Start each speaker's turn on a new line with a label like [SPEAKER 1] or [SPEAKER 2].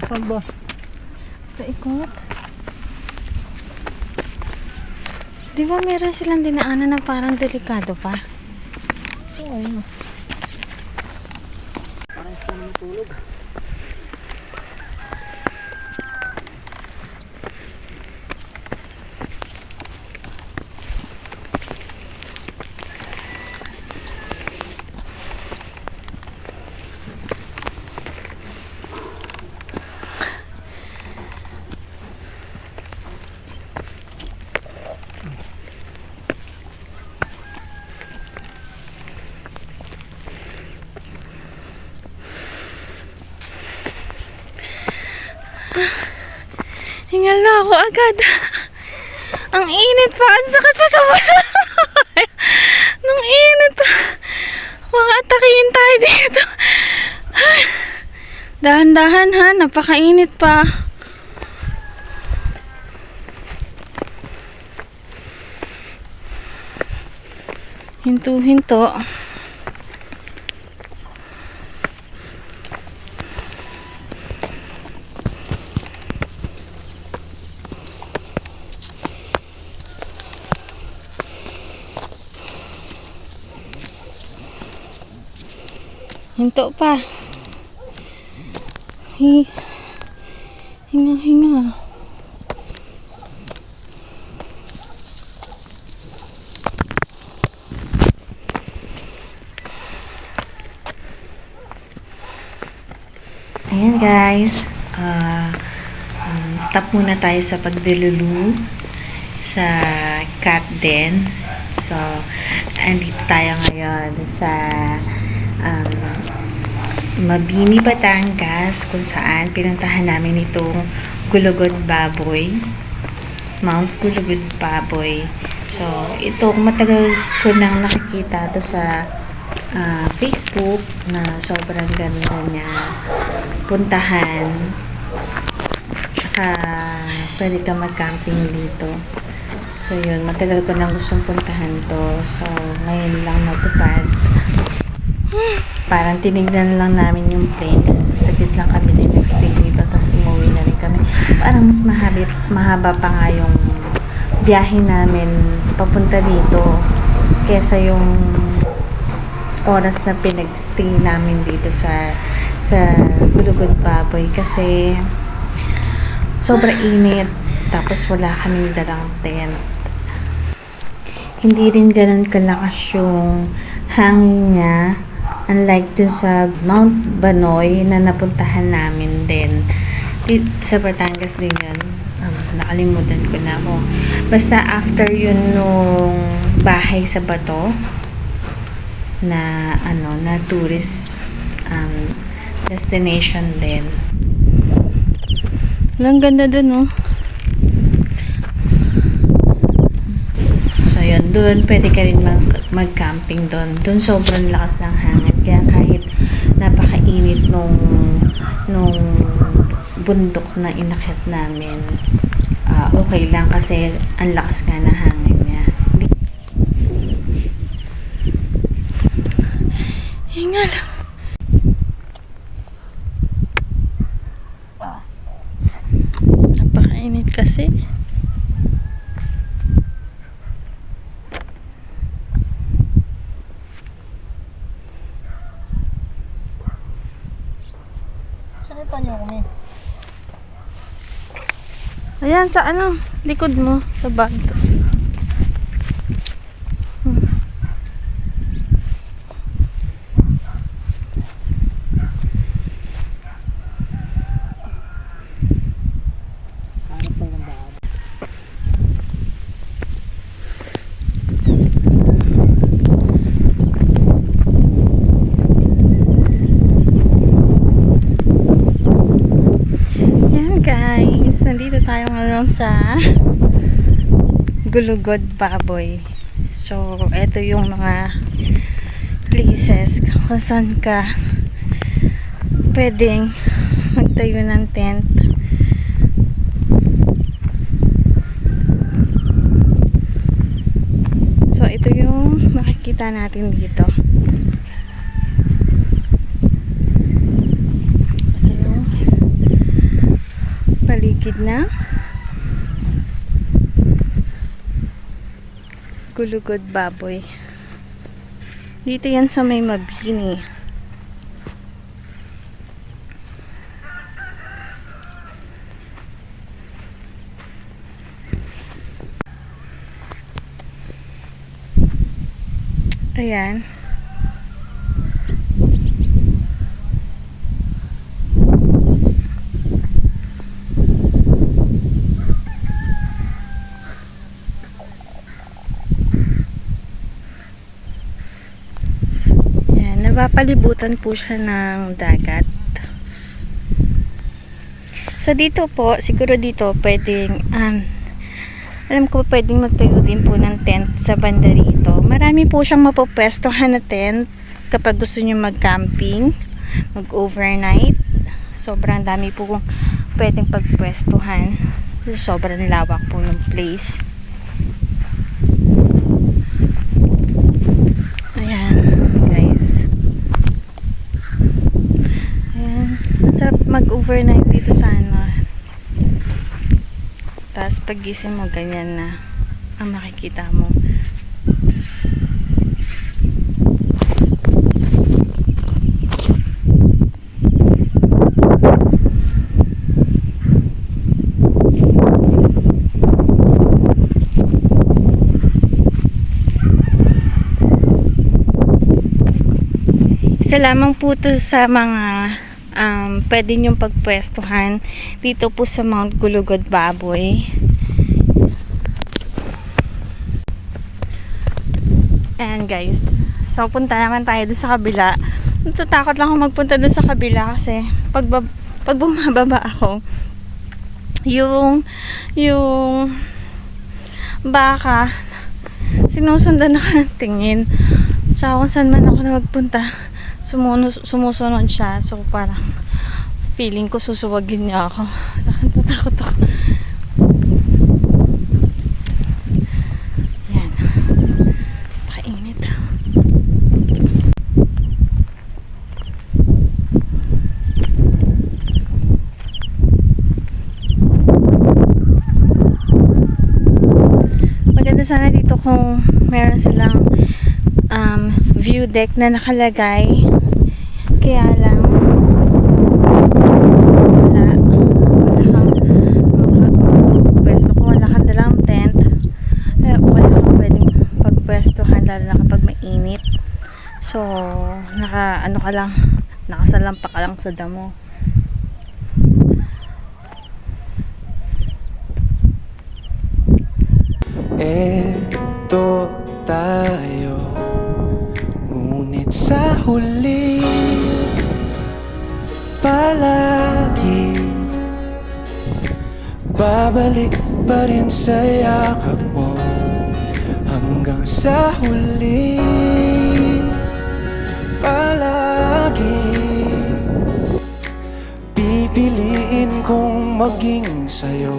[SPEAKER 1] Saan ba?
[SPEAKER 2] Paikot. Di ba meron silang dinaanan na parang delikado pa?
[SPEAKER 1] Oo, ayun. Parang siya natulog.
[SPEAKER 2] Hingal na ako agad. Ang init pa. Ang sakit pa sa mula. Nung init pa. Mga atakihin tayo dito. Dahan-dahan ha. Napakainit pa. Hinto-hinto. Hinto pa. Hinga. Ayan guys. Stop muna tayo sa pagdilulu sa cat den. So, andito tayo ngayon sa Mabini, Batangas, kung saan pinuntahan namin itong Gulugod Baboy, Mount Gulugod Baboy. So, ito matagal ko nang nakikita to sa Facebook na sobrang ganda niya puntahan. Tsaka pwede ka mag-camping dito. So, yun, matagal ko nang gustong puntahan to. So, ngayon lang natupad. Parang tinignan lang namin yung place. Saglit lang kami din nag-stay dito. Tapos umuwi na rin kami. Parang mas mahaba pa nga yung biyahe namin papunta dito kesa yung oras na pinag-stay namin dito sa Gulugod Baboy. Kasi sobrang init. Tapos wala kaming dalang tent. Hindi rin ganun kalakas yung hangin niya. Unlike dun sa Mount Banoy na napuntahan namin din. Sa Batangas din yun. Nakalimutan ko na ako. Basta after yun nung bahay sa bato na na tourist destination din. Ang ganda dun, oh. So yun, dun pwede ka rin mag-camping doon. Doon sobrang lakas ng hangin. Kaya kahit napakainit nung bundok na inakyat namin, okay lang kasi ang lakas nga ng hangin niya. Hingal. Napakainit kasi. Ayan, sa likod mo, sa bag. Nandito tayo ngayon sa Gulugod Baboy. So, ito yung mga places kung saan ka pwedeng magtayo ng tent. So, ito yung makikita natin dito. paligid na Gulugod Baboy. Dito yan sa may Mabini. Ayan. Napapalibutan po siya ng dagat. So dito po, siguro dito pwedeng alam ko pwedeng magtayo din po ng tent sa banda rito. Marami po siyang mapopwestohan na tent kapag gusto niyo mag-camping, mag-overnight. Sobrang dami po kung pwedeng pagpwestuhan. Sobrang lawak po ng place. Mag-overnight dito sana. Tapos pagising mo ganyan na ang makikita mo. Isa lamang po to sa mga pwede nyong pagpwestuhan dito po sa Mount Gulugod Baboy. Ayan guys, so punta naman tayo doon sa kabila. Natatakot lang ako magpunta doon sa kabila kasi pag bumababa ako, yung baka sinusundan ako ng tingin, tsaka kung saan man ako na magpunta sumusunod siya. So parang feeling ko susuwagin niya ako. Natatakot ako. Yan. Kainit. Maganda sana dito kung meron silang view deck na nakalagay. Kaya lang pwesto ko, wala kang dalang tent, wala kang pwedeng pagpwestohan lalo na kapag mainit. So nakasalampa ka lang sa damo.
[SPEAKER 3] Eto tayo, ngunit sa huli palagi babalik pa rin sa yakap mo hanggang sa huli. Palagi pipiliin kong maging sa'yo.